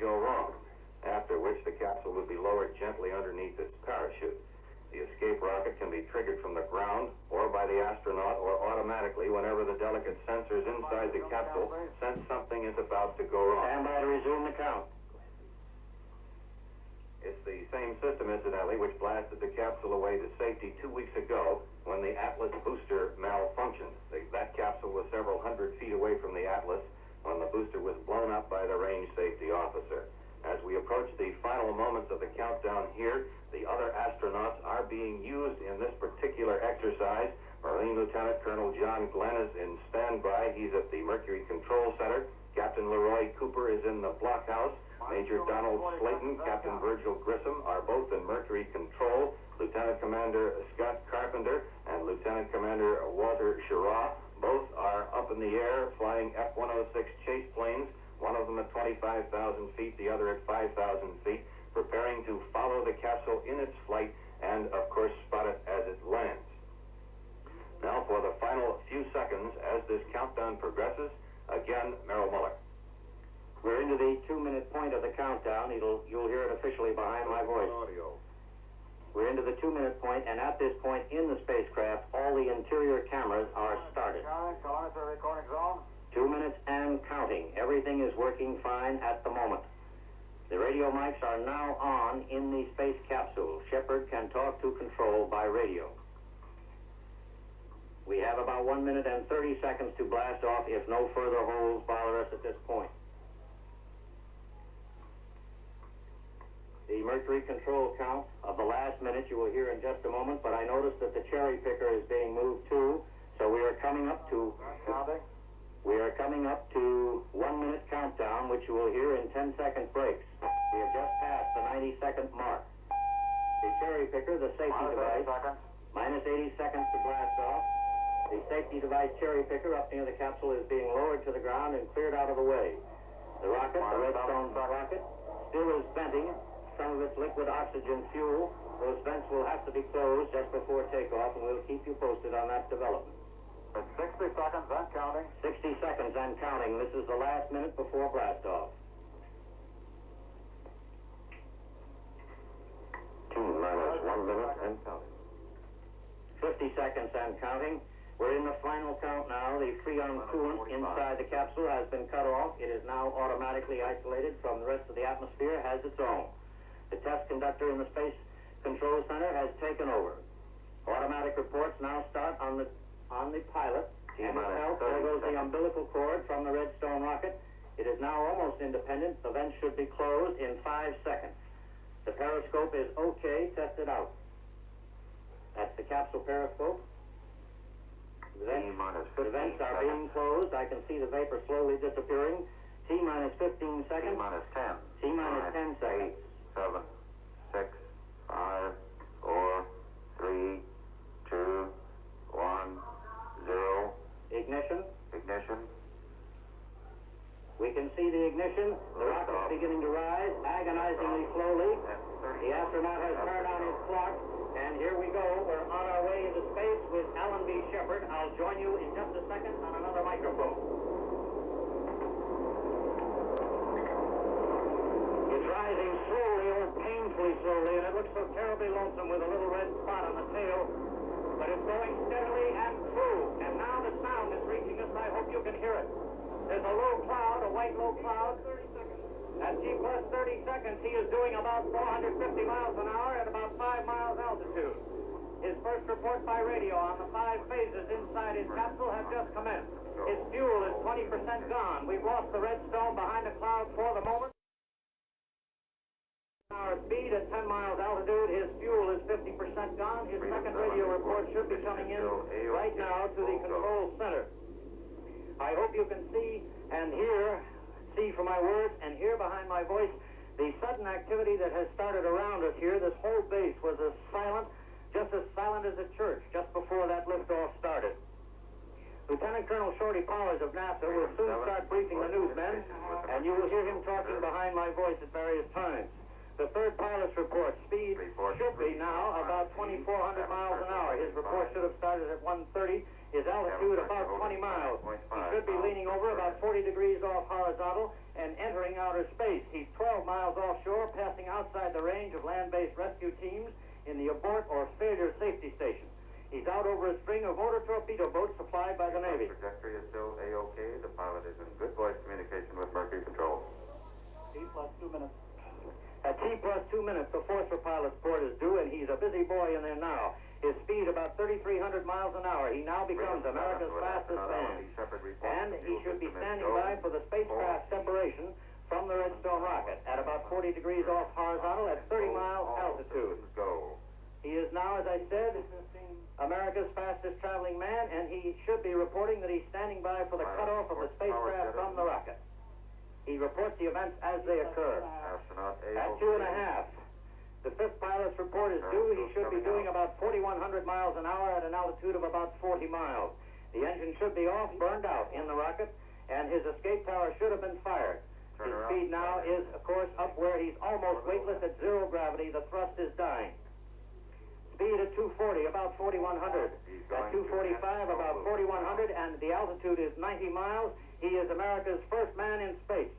go wrong, after which the capsule would be lowered gently underneath its parachute. The escape rocket can be triggered from the ground or by the astronaut or automatically whenever the delicate sensors inside the capsule sense something is about to go wrong. Stand by to resume the count. It's the same system, incidentally, which blasted the capsule away to safety 2 weeks ago when the Atlas booster malfunctioned. That capsule was several hundred feet away from the Atlas when the booster was blown up by the range safety officer. As we approach the final moments of the countdown here, the other astronauts are being used in this particular exercise. Marine Lieutenant Colonel John Glenn is in standby. He's at the Mercury Control Center. Captain Leroy Cooper is in the blockhouse. Major Donald Slayton, Captain Virgil Grissom are both in Mercury Control. Lieutenant Commander Scott Carpenter and Lieutenant Commander Walter Schirra both are up in the air flying F-106 chase planes, one of them at 25,000 feet, the other at 5,000 feet, preparing to follow the capsule in its flight and, of course, spot it as it lands. Now, for the final few seconds as this countdown progresses, again, Merrill Muller. We're into the 2-minute point of the countdown. You'll hear it officially behind my voice. We're into the 2-minute point, and at this point in the spacecraft, all the interior cameras are started. 2 minutes and counting. Everything is working fine at the moment. The radio mics are now on in the space capsule. Shepard can talk to control by radio. We have about 1 minute and 30 seconds to blast off if no further holes bother us at this point. The Mercury control count of the last minute you will hear in just a moment, but I noticed that the cherry picker is being moved too, so we are coming up to 1 minute countdown, which you will hear in 10-second breaks. We have just passed the 90-second mark. The cherry picker, the safety device, minus 80 seconds to blast off. The safety device cherry picker up near the capsule is being lowered to the ground and cleared out of the way. The rocket, the Redstone rocket, still is venting some of its liquid oxygen fuel. Those vents will have to be closed just before takeoff, and we'll keep you posted on that development. 60 seconds and counting. 60 seconds and counting. This is the last minute before blastoff. 2 minus 1 minute and counting. 50 seconds and counting. We're in the final count now. The freon coolant inside the capsule has been cut off. It is now automatically isolated from the rest of the atmosphere, has its own. The test conductor in the Space Control Center has taken over. Automatic reports now start on the pilot. And there goes the umbilical cord from the Redstone rocket. It is now almost independent. The vents should be closed in 5 seconds. The periscope is okay. Test it out. That's the capsule periscope. The vents are being closed. I can see the vapor slowly disappearing. T minus 15 seconds. T minus 10. T minus 10 seconds. 7, 6, 5, 4, 3, 2, 1, 0. Ignition. Ignition. We can see the ignition. The rocket is beginning to rise, agonizingly slowly. The astronaut has turned on his clock, and here we go. We're on our way into space with Alan B. Shepard. I'll join you in just a second on another microphone. It's rising slowly, or painfully slowly, and it looks so terribly lonesome with a little red spot on the tail. But it's going steadily and true. And now the sound is reaching us. I hope you can hear it. There's a low cloud, a white low cloud. At T plus 30 seconds, he is doing about 450 miles an hour at about 5 miles altitude. His first report by radio on the 5 phases inside his capsule have just commenced. His fuel is 20% gone. We've lost the Redstone behind the cloud for the moment. Our speed at 10 miles altitude, his fuel is 50% gone. His second radio report should be coming in right now to the control center. I hope you can see and hear, see from my words and hear behind my voice, the sudden activity that has started around us here. This whole base was as silent as a church just before that liftoff started. Lieutenant Colonel Shorty Powers of NASA will soon start briefing the newsmen, and you will hear him talking behind my voice at various times. The third pilot's report, speed should be now about 2,400 miles an hour. His report should have started at 1:30. His altitude about 20 miles. He should be leaning over about 40 degrees off horizontal and entering outer space. He's 12 miles offshore, passing outside the range of land-based rescue teams in the abort or failure safety station. He's out over a string of motor torpedo boats supplied by the Navy. The trajectory is still A-OK. The pilot is in good voice communication with Mercury Control. T plus 2 minutes. At T plus 2 minutes, the force for pilot's port is due, and he's a busy boy in there now. His speed about 3,300 miles an hour. He now becomes America's fastest man. And he should be standing by for the spacecraft separation from the Redstone rocket at about 40 degrees off horizontal at 30 miles altitude. He is now, as I said, America's fastest traveling man, and he should be reporting that he's standing by for the cutoff of the spacecraft from the rocket. He reports the events as they occur. At 2.5. The fifth pilot's report is due. He should be doing about 4,100 miles an hour at an altitude of about 40 miles. The engine should be off, burned out in the rocket, and his escape tower should have been fired. His speed now is, of course, up where he's almost weightless at zero gravity. The thrust is dying. Speed at 240, about 4,100. At 245, about 4,100, and the altitude is 90 miles. He is America's first man in space.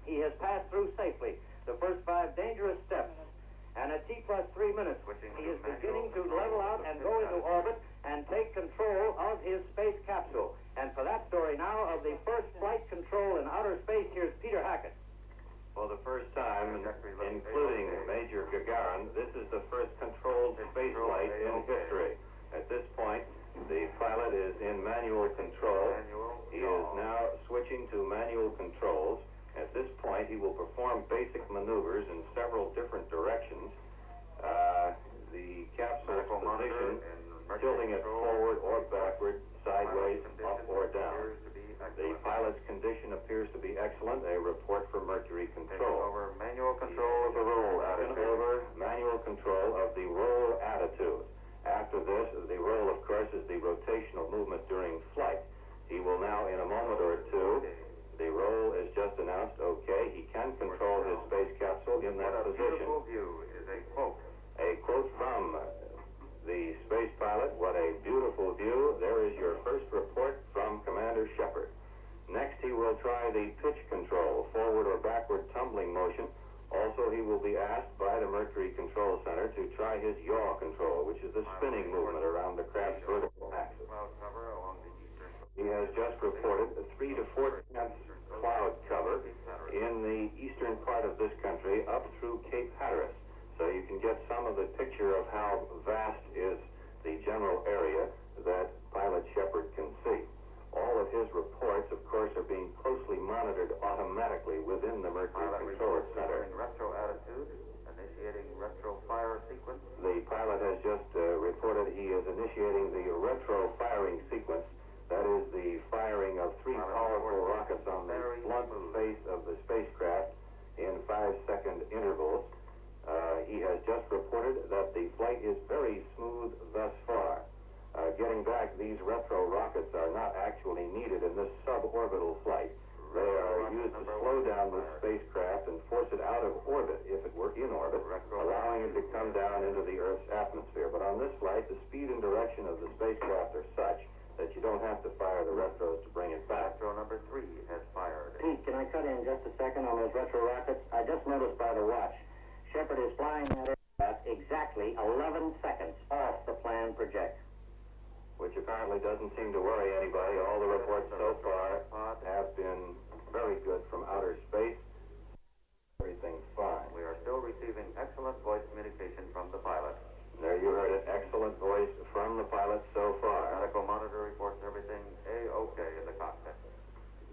He has passed through safely the first 5 dangerous steps. And at T plus 3 minutes, he is beginning to level out and go into orbit and take control of his space capsule. And for that story now of the first flight control in outer space, here's Peter Hackett. For the first time, including Major Gagarin, this is the first controlled space flight in history. At this point, the pilot is in manual control. He is now switching to manual controls. At this point, he will perform basic maneuvers in several different directions. The capsule's position, tilting it forward or backward, sideways, up or down. The pilot's condition appears to be excellent. A report for Mercury Control. Over manual control of the roll attitude. Over manual control of the roll attitude. After this, the roll, of course, is the rotational movement during flight. He will now, in a moment or two, the roll is just announced, okay. He can control his space capsule in that position. What a beautiful view is a quote. A quote from the space pilot. What a beautiful view. There is your first report from Commander Shepard. Next, he will try the pitch control, forward or backward tumbling motion. Also, he will be asked by the Mercury Control Center to try his yaw control, which is the spinning movement around the craft's vertical axis. He has just reported a 3 to 4 tenths cloud cover in the eastern part of this country up through Cape Hatteras. So you can get some of the picture of how vast is the general area that pilot Shepard can see. All of his reports, of course, are being closely monitored automatically within the Mercury Control Center. Retro attitude, initiating retro fire sequence. The pilot has just reported he is initiating the retro firing sequence. That is the firing of 3 powerful rockets on the blunt face of the spacecraft in 5-second intervals. He has just reported that the flight is very smooth thus far. Getting back, these retro rockets are not actually needed in this suborbital flight. They are used to slow down the spacecraft and force it out of orbit, if it were in orbit, allowing it to come down into the Earth's atmosphere. But on this flight, the speed and direction of the spacecraft are such that you don't have to fire the retros to bring it back. Retro number 3 has fired. Pete, can I cut in just a second on those retro rockets? I just noticed by the watch, Shepard is flying that aircraft exactly 11 seconds off the planned project. Which apparently doesn't seem to worry anybody. All the reports so far have been very good from outer space. Everything's fine. We are still receiving excellent voice communication from the pilot. There you heard it. Excellent voice from the pilot so far. Medical monitor reports everything A-OK in the cockpit.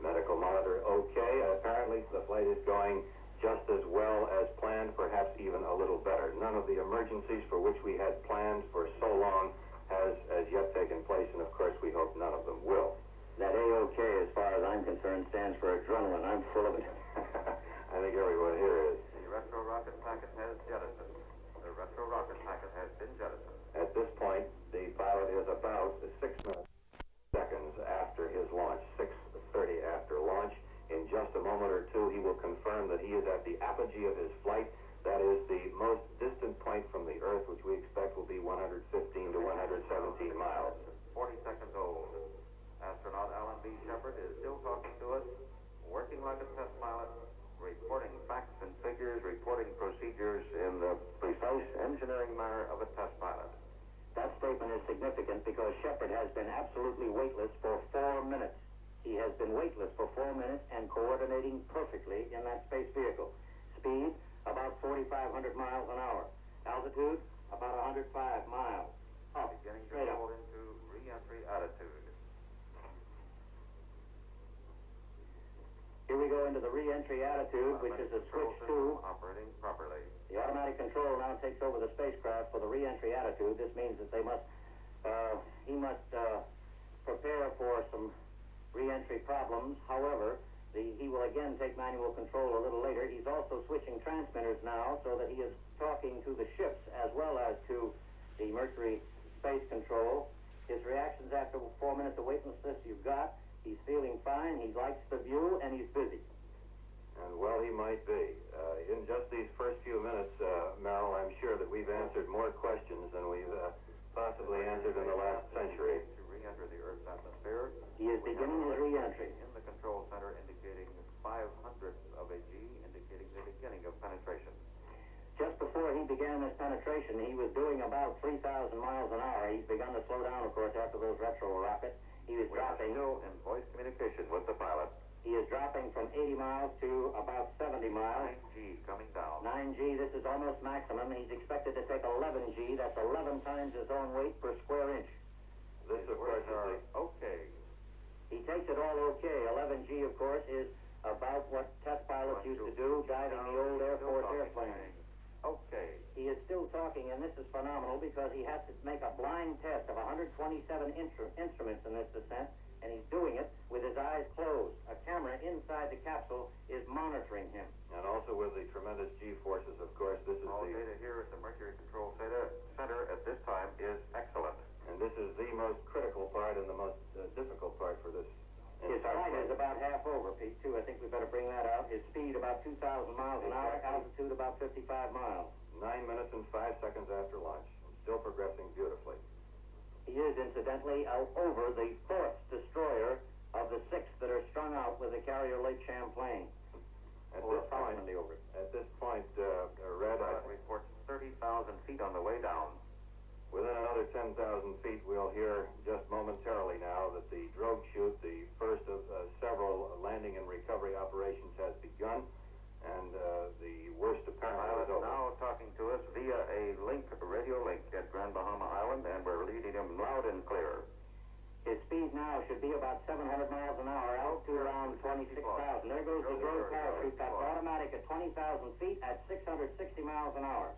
Medical monitor okay. Apparently the flight is going just as well as planned, perhaps even a little better. None of the emergencies for which we had planned for so long has as yet taken place, and of course we hope none of them will. That A-OK, as far as I'm concerned, stands for adrenaline. I'm full of it. I think everyone here is. The retro rocket packet has jettisoned. The retro rocket packet has been jettisoned. At this point, the pilot is about 6 seconds after his launch, 6:30 after launch. In just a moment or two, he will confirm that he is at the apogee of his flight. That is the most distant point from the Earth, which we expect will be 115 to 117 miles. 40 seconds old. Operating like a test pilot, reporting facts and figures, reporting procedures in the precise engineering manner of a test pilot. That statement is significant because Shepard has been absolutely weightless for 4 minutes. He has been weightless for 4 minutes and coordinating perfectly in that space vehicle. Speed, about 4,500 miles an hour. Altitude, about 105 miles. Up, Beginning to straight up. roll into re-entry attitude. Here we go into the re-entry attitude, which is a Control switch system 2. operating properly. The automatic control now takes over the spacecraft for the re-entry attitude. This means that he must prepare for some re-entry problems. However, he will again take manual control a little later. He's also switching transmitters now so that he is talking to the ships as well as to the Mercury Space Control. His reactions after 4 minutes of weightlessness you've got. He's feeling fine, he likes the view, and he's busy. And well, he might be. In just these first few minutes, Merrill, I'm sure that we've answered more questions than we've possibly answered in the last century. To re-enter the Earth's atmosphere. He is beginning his re-entry. In the control center indicating 500 of a G, indicating the beginning of penetration. Just before he began this penetration, he was doing about 3,000 miles an hour. He's begun to slow down, of course, after those retro rockets. He was dropping. Still in voice communication with the pilot. He is dropping from 80 miles to about 70 miles. 9G coming down. 9G, this is almost maximum. He's expected to take 11G. That's 11 times his own weight per square inch. This, of course, is okay. He takes it all okay. 11G, of course, is about what test pilots used to do, diving the old Air Force airplanes. Okay. He is still talking, and this is phenomenal because he has to make a blind test of 127 instruments in this descent, and he's doing it with his eyes closed. A camera inside the capsule is monitoring him. and also with the tremendous G-forces, of course. This is All data here at the Mercury Control Center at this time is excellent. And this is the most critical part and the most difficult part for this. His flight is about half over, Pete, too. I think we better bring that out. His speed about 2,000 miles an hour, altitude about 55 miles. 9 minutes and 5 seconds after launch. Still progressing beautifully. He is, incidentally, over the 4th destroyer of the 6 that are strung out with the carrier Lake Champlain. At this point, Red, Pilot reports 30,000 feet on the way down. within another 10,000 feet, we'll hear just momentarily now that the drogue chute, the first of several landing and recovery operations, has begun, and the worst apparently is over. Now talking to us via a radio link at Grand Bahama Island, and we're leading him loud and clear. His speed now should be about 700 miles an hour, altitude around 26,000. There goes the drogue parachute. That's automatic at 20,000 feet at 660 miles an hour.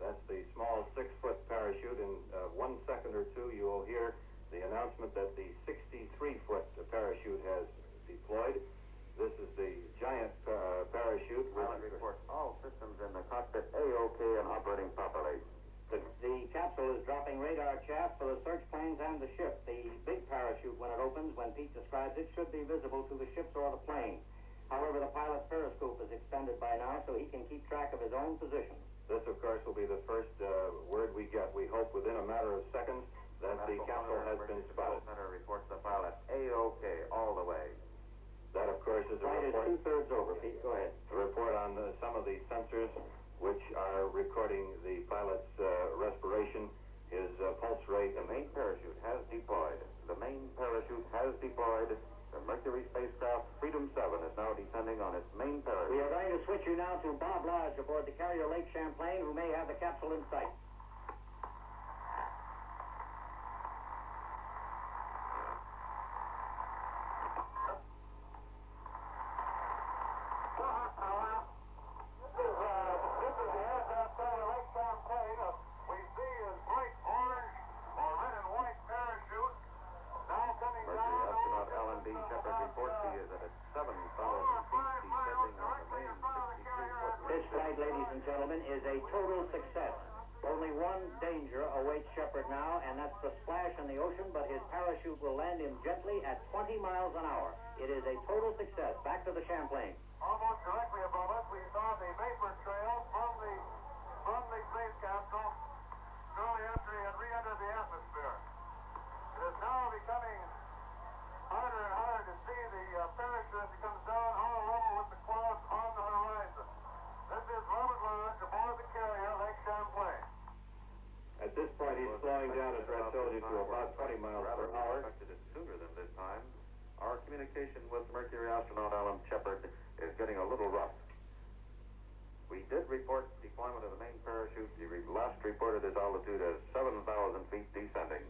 That's the small 6-foot parachute. In 1 second or two, you will hear the announcement that the 63-foot parachute has deployed. This is the giant parachute. Pilot reports all systems in the cockpit A-OK and operating properly. The capsule is dropping radar chaff for the search planes and the ship. The big parachute, when it opens, when Pete describes it, should be visible to the ships or the plane. However, the pilot's periscope is extended by now, so he can keep track of his own position. This, of course, will be the first word we get. We hope within a matter of seconds that the capsule has been spotted. Center reports the pilot A-OK all the way. That, of course, is a Flight is report. 2/3 over, Pete. Go ahead. A report on some of the sensors which are recording the pilot's respiration, his pulse rate. The main parachute has deployed. The main parachute has deployed. The Mercury spacecraft Freedom 7 is now descending on its main parachute. We are going to switch you now to Bob Lodge aboard the carrier Lake Champlain, who may have the capsule in sight. Shepard reports he is at 7,000 feet, descending on the main 63-foot. This flight, ladies and gentlemen, is a total success. Only one danger awaits Shepard now, and that's the splash in the ocean, but his parachute will land him gently at 20 miles an hour. It is a total success. Back to the Champlain. Almost directly above us, we saw the vapor trail from the space capsule shortly after he had re-entered the atmosphere. It is now becoming harder and harder to see the parachute as it comes down. All communication with Mercury astronaut Shepard is getting a little rough. We did report deployment of the main parachute. The last reported its altitude as 7,000 feet descending.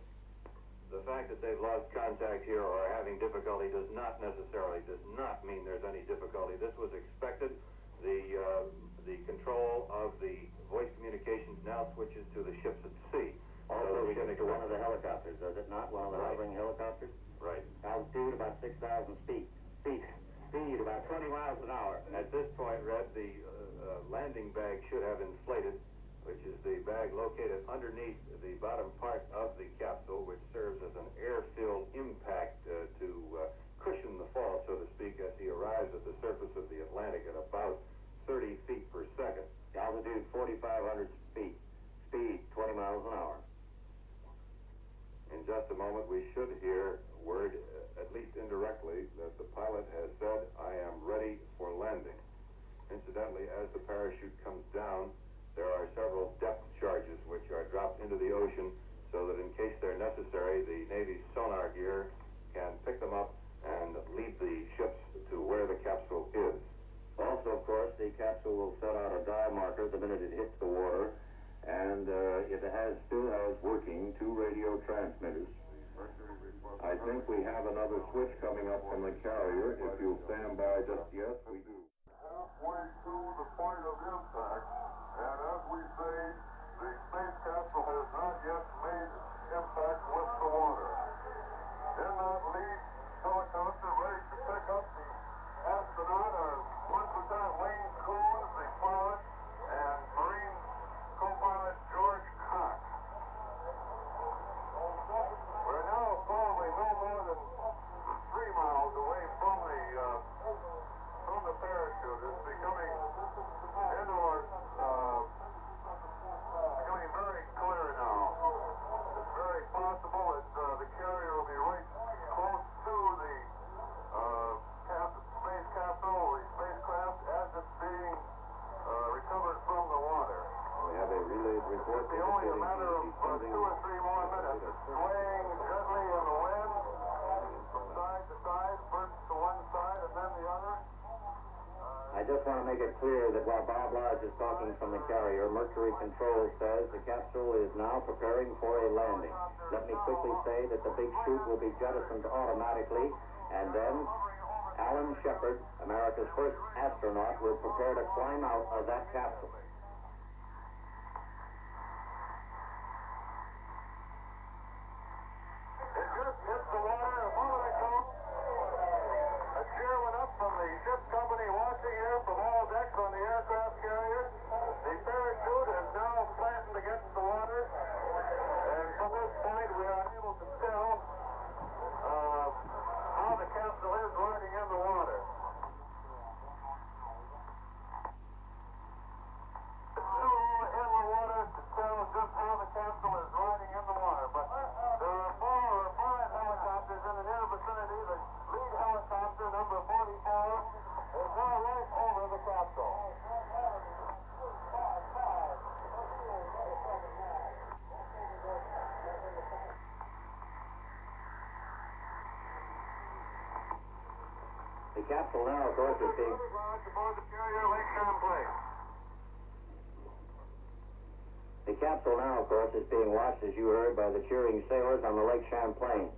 The fact that they've lost contact here or are having difficulty does not mean there's any difficulty. This was expected. The control of the voice communications now switches to the ships at sea. Also, we give it to one of the helicopters, does it not? One of the hovering helicopters? Right. Altitude about 6,000 feet. Speed about 20 miles an hour. At this point, Red, the landing bag should have inflated, which is the bag located underneath the bottom part of the capsule, which serves as an air-filled impact to cushion the fall, so to speak, as he arrives at the surface of the Atlantic at about 30 feet per second. Altitude 4,500 feet. Speed 20 miles an hour. In just a moment, we should hear word, at least indirectly, that the pilot has said, "I am ready for landing." Incidentally, as the parachute comes down, there are several depth charges which are dropped into the ocean so that in case they're necessary, the Navy's sonar gear can pick them up and lead the ships to where the capsule is. Also, of course, the capsule will set out a dive marker the minute it hits the water, and still has working 2 radio transmitters. I think we have another switch coming up from the carrier. If you'll stand by just yes, we do. Halfway to the point of impact, and as we say, the space capsule has not yet made impact with the water. In that lead helicopter ready to pick up the astronaut are Lieutenant Wayne Coons, the pilot, and Marine co-pilot George Cox. We're now probably no more than 3 miles away from the parachute. It's becoming very clear now. It's very possible that the carrier will be right close to the space capsule, the spacecraft, as it's being recovered from the water. We have a relayed report. It's only a matter of 2 or 3 more minutes. It's swaying gently in the wind from side to side, first to one side and then the other. I just want to make it clear that while Bob Lodge is talking from the carrier, Mercury Control says the capsule is now preparing for a landing. Let me quickly say that the big chute will be jettisoned automatically, and then Alan Shepard, America's first astronaut, will prepare to climb out of that capsule. It just hit the water a moment ago. A cheer went up from the ship company watching here from all decks on the aircraft carrier. The parachute is now flattened against the water, and from this point we are able to tell how the capsule is riding in the water. It's too in the water to tell just how the capsule is riding in the water, but there are 4 or 5 helicopters in the near vicinity. The lead helicopter, number 44, is now right over the capsule. The capsule now, of course, is being... Aboard the carrier Lake Champlain. The capsule now, of course, is being watched, as you heard, by the cheering sailors on the Lake Champlain.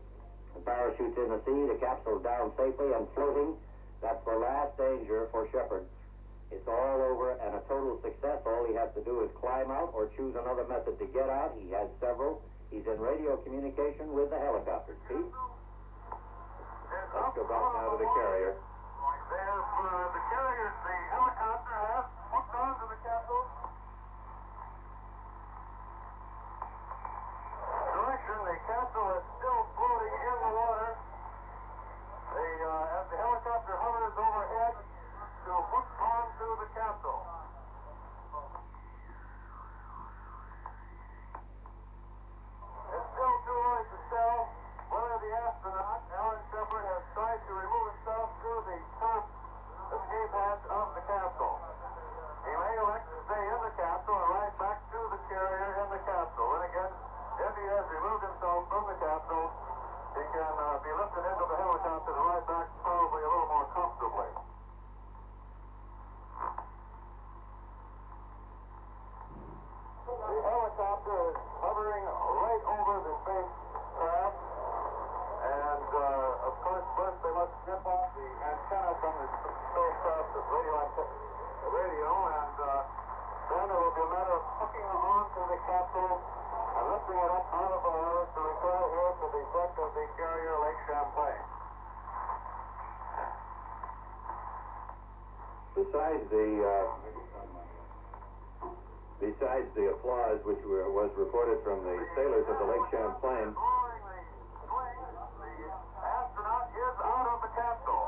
The parachute's in the sea, the capsule's down safely and floating. That's the last danger for Shepard. It's all over and a total success. All he has to do is climb out or choose another method to get out. He has several. He's in radio communication with the helicopters. Pete? Let's go back now to the carrier. The carrier, the helicopter has hooked onto the capsule. Direction, the capsule is still floating in the water. As the helicopter hovers overhead to hook onto the capsule. It's still too early to tell whether the astronaut, Alan Shepard, has tried to remove himself through the top escape hatch of the capsule. He may elect to stay in the capsule and ride back to the carrier in the capsule. And again, if he has removed himself from the capsule, he can be lifted into the helicopter and ride back probably a little more comfortably. The helicopter is hovering right over the spacecraft, and of course first they must strip off the antenna from the spacecraft, the radio, and then it will be a matter of hooking onto the capsule and lifting it up out of the water to return it here to the deck of the carrier Lake Champlain. Besides the applause which was reported from the sailors of the Lake Champlain, The astronaut is out of the capsule.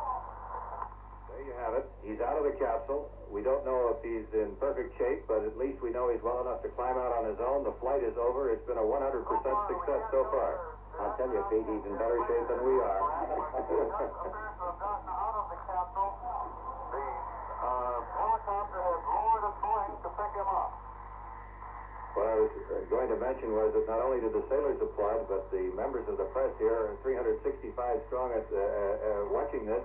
there you have it. He's out of the capsule. We don't know if he's in perfect shape, but at least we know he's well enough to climb out on his own. The flight is over. It's been a 100% success so far. I'll tell you, Pete, he's in better shape than we are. Appears to have gotten out of the capsule. The helicopter has lowered its wing to pick him up. What I was going to mention was that not only did the sailors applaud, but the members of the press here, 365 strong, watching this,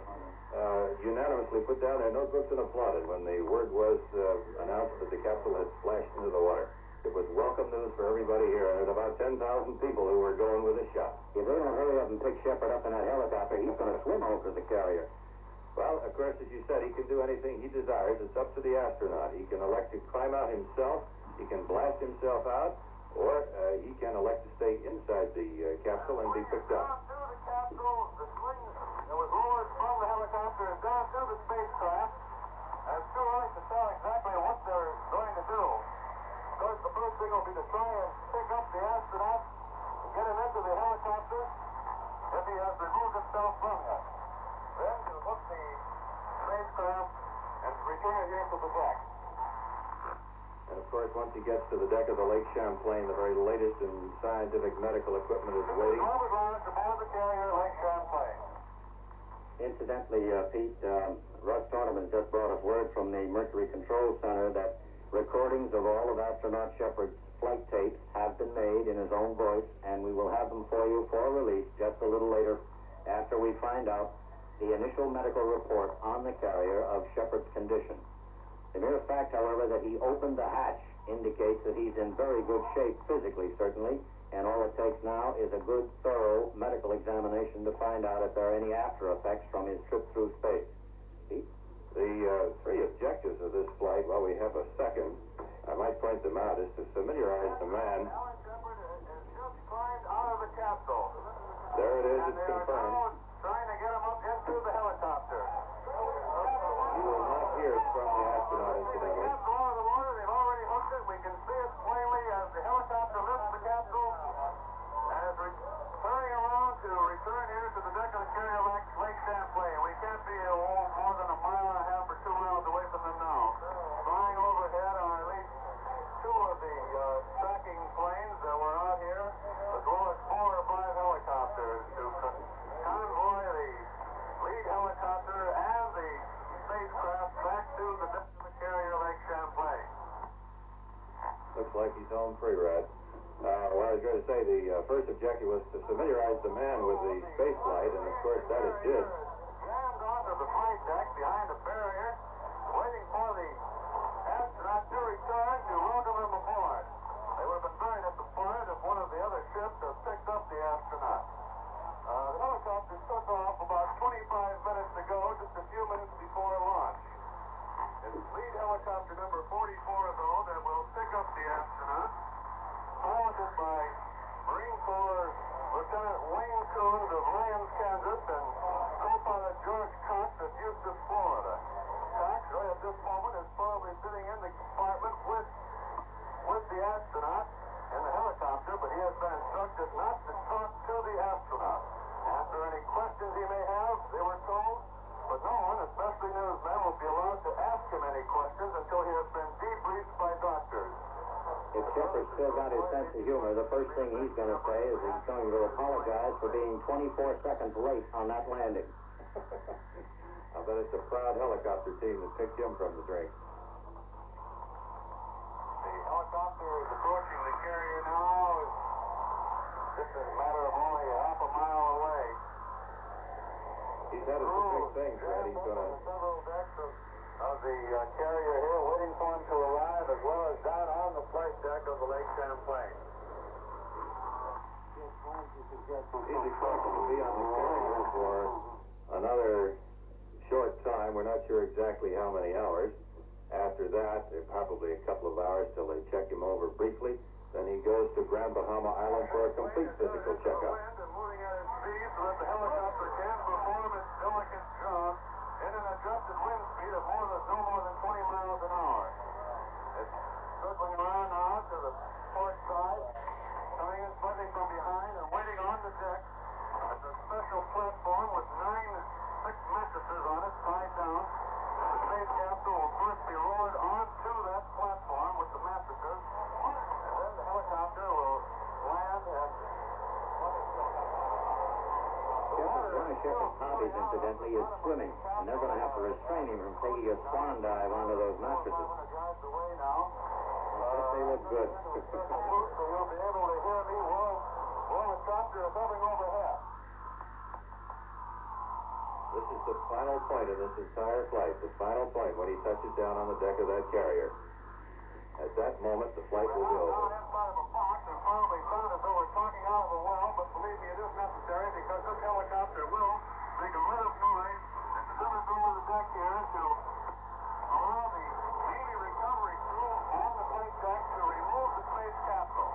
unanimously put down their notebooks and applauded when the word was announced that the capsule had splashed into the water. It was welcome news for everybody here, and there's about 10,000 people who were going with a shot. If they don't hurry up and pick Shepard up in that helicopter, he's going to swim over the carrier. Well, of course, as you said, he can do anything he desires. It's up to the astronaut. He can elect to climb out himself, he can blast himself out, or he can elect to stay inside the capsule and be picked up. Down through the capsule, the swing that was lowered from the helicopter is down through the spacecraft, and it's too early to tell exactly what they're going to do. Of course, the first thing will be to try and pick up the astronaut and get him into the helicopter if he has removed himself from it. Then to hook the spacecraft and return it here to the deck. And of course, once he gets to the deck of the Lake Champlain, the very latest in scientific medical equipment is waiting. Robert Lawrence aboard the carrier Lake Champlain. Incidentally, Pete, Russ Torneman just brought us word from the Mercury Control Center that recordings of all of astronaut Shepard's flight tapes have been made in his own voice, and we will have them for you for release just a little later after we find out the initial medical report on the carrier of Shepard's condition. The mere fact, however, that he opened the hatch indicates that he's in very good shape physically, certainly, and all it takes now is a good, thorough medical examination to find out if there are any after effects from his trip through space. Pete? The three objectives of this flight, well, we have a second. I might point them out, is to familiarize the man. Alan Shepard has just climbed out of the capsule. There it is, And it's they are confirmed. now trying to get him up into the helicopter. You will not hear from the astronaut, The incidentally. capsule out of the water, they've already hooked it. We can see it plainly as the helicopter lifts the capsule and is turning around to return here to the deck of the carrier Lake Champlain. We can't be more than a mile and a half or 2 miles away from them now. Flying overhead are at least two of the tracking planes that were out here, as well as 4 or 5 helicopters to convoy the lead helicopter and the spacecraft back to the deck of the carrier Lake Champlain. Looks like he's home free, Rod. What I was going to say, the first objective was to familiarize the man with the space flight, and of course that it did. Jammed onto the flight deck behind a barrier, waiting for the astronaut to return to welcome him aboard. They would have been buried at the point if one of the other ships had picked up the astronaut. The helicopter took off about 25 minutes ago, just a few minutes before launch. It's lead helicopter number 44, though, that will pick up the astronaut, piloted by Marine Corps Lieutenant Wayne Coons of Lyons, Kansas, and co-pilot George Cox of Eustis, Florida. Cox, right at this moment, is probably sitting in the compartment with the astronaut in the helicopter, but he has been instructed not to talk to the astronaut. Answer any questions he may have, they were told, but no one, especially newsmen, will be allowed to ask him any questions until he has been debriefed by doctors. If Shepard's still got his sense of humor, the first thing he's going to say is he's going to apologize for being 24 seconds late on that landing. I bet it's a proud helicopter team that picked him from the drink. The helicopter is approaching the carrier now. just a matter of only half a mile away. He's headed for big things, Fred. He's going to... several decks of the carrier here waiting for him to arrive, as well as down on the flight deck of the Lake Champlain. He's expected to be on the carrier for another short time. We're not sure exactly how many hours. After that, probably a couple of hours till they check him over briefly. Then he goes to Grand Bahama Island for a complete physical checkup. Moving at its speed so that the helicopter can perform its delicate job in an adjusted wind speed of no more than 20 miles an hour. It's circling around now to the port side, coming in slightly from behind and waiting on the deck. It's a special platform with 6 mattresses on it, tied down. The space capsule will first be lowered onto that platform with the mattresses, and then the helicopter will land and... One of Shepard's hobbies, incidentally, is swimming, and they're going to have to restrain him from taking a swan dive onto those mattresses. I guess they look good. So you'll be able to hear me while the chopper is hovering overhead. This is the final point of this entire flight, the final point when he touches down on the deck of that carrier. At that moment, the flight will be over. Now inside of a box and probably sound as though we're talking out of a well, but believe me, it is necessary because this helicopter will make a lot of noise and to come over the deck here to allow the Navy recovery crew on the flight deck to remove the space capsule.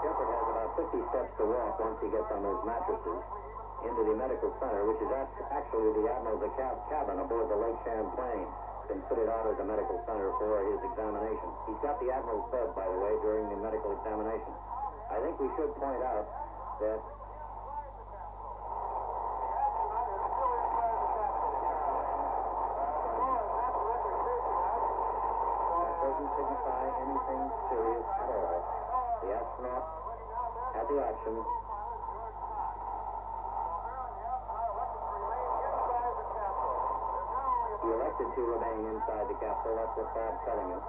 Shepard has about 50 steps to walk once he gets on those mattresses into the medical center, which is actually the Admiral's cabin aboard the Lake Champlain. Been fitted out as a medical center for his examination. He's got the Admiral's bed, by the way, during the medical examination. I think we should point out that that doesn't signify anything serious at all. The astronaut had the option. He elected to remain inside the capsule. That's what Bob's telling us.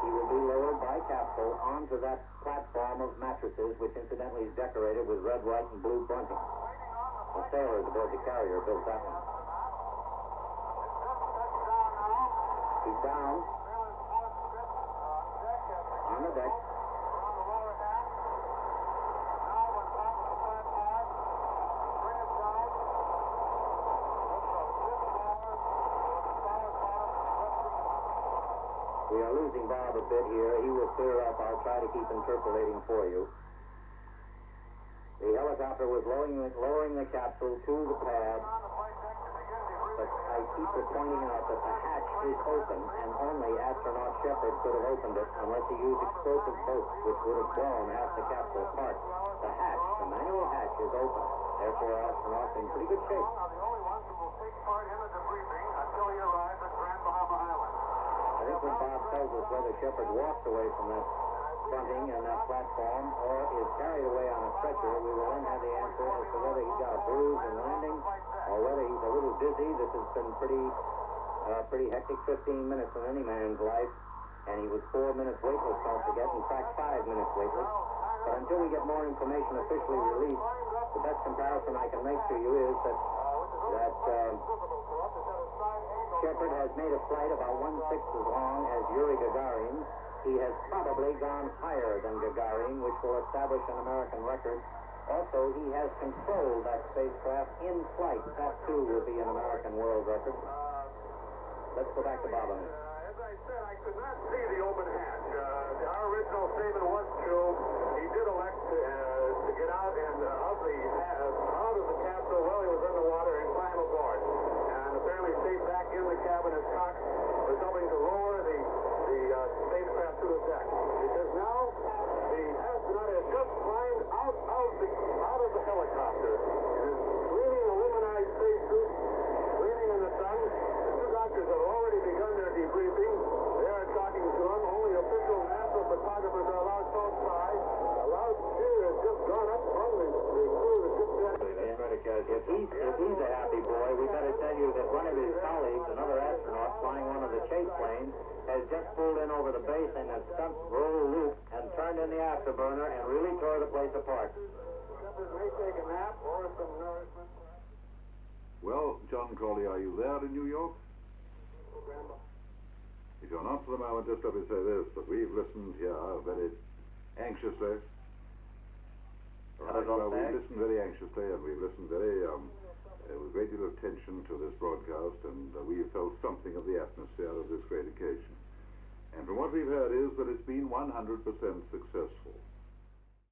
He will be lowered by capsule onto that platform of mattresses, which incidentally is decorated with red, white, and blue bunting. The sailors aboard the carrier built that one. He's down on the deck. We are losing Bob a bit here. He will clear up. I'll try to keep interpolating for you. The helicopter was lowering the capsule to the pad, but I keep pointing out that the hatch is open, and only astronaut Shepard could have opened it unless he used explosive bolts, which would have blown half the capsule apart. The hatch, the manual hatch, is open. Therefore, astronauts in pretty good shape. Are the only ones who will take part in the debriefing until he arrives at Grand Bahama Island. I think when Bob tells us whether Shepard walks away from that fronting and that platform or is carried away on a stretcher, we will then have the answer as to whether he got a bruise in landing or whether he's a little dizzy. This has been pretty hectic 15 minutes in any man's life, and he was 4 minutes weightless, don't forget, in fact 5 minutes weightless. But until we get more information officially released, the best comparison I can make to you is that Shepard has made a flight about 1/6 as long as Yuri Gagarin's. He has probably gone higher than Gagarin, which will establish an American record. Also, he has controlled that spacecraft in flight. That, too, will be an American world record. Let's go back to Bob on this. As I said, I could not see the open hatch. Our original statement was true. He did elect to get out and out of the capsule while he was in the water and climb aboard. And apparently stayed back in the cabin as Cox was helping to lower the spacecraft to the deck. Because now the astronaut has just climbed out of the helicopter and is cleaning a luminized spacesuit, cleaning in the sun. The two doctors have already begun their debriefing. They are talking to him. Only official NASA photographers are allowed close by. A loud cheer has just gone up from the crew that just paramedic has. If he's a happy boy, we better tell you that one of his colleagues, another astronaut flying one of the chase planes, has just pulled in over the base and has stumped roll loop and turned in the afterburner and really tore the place apart. May take a nap or some nourishment. Well, John Crawley, are you there in New York? If you're not for the moment, just let me say this, that we've listened here very anxiously. Well, we've listened very anxiously, and we've listened very, with a great deal of attention to this broadcast, and we've felt something of the atmosphere of this great occasion. And from what we've heard is that it's been 100% successful.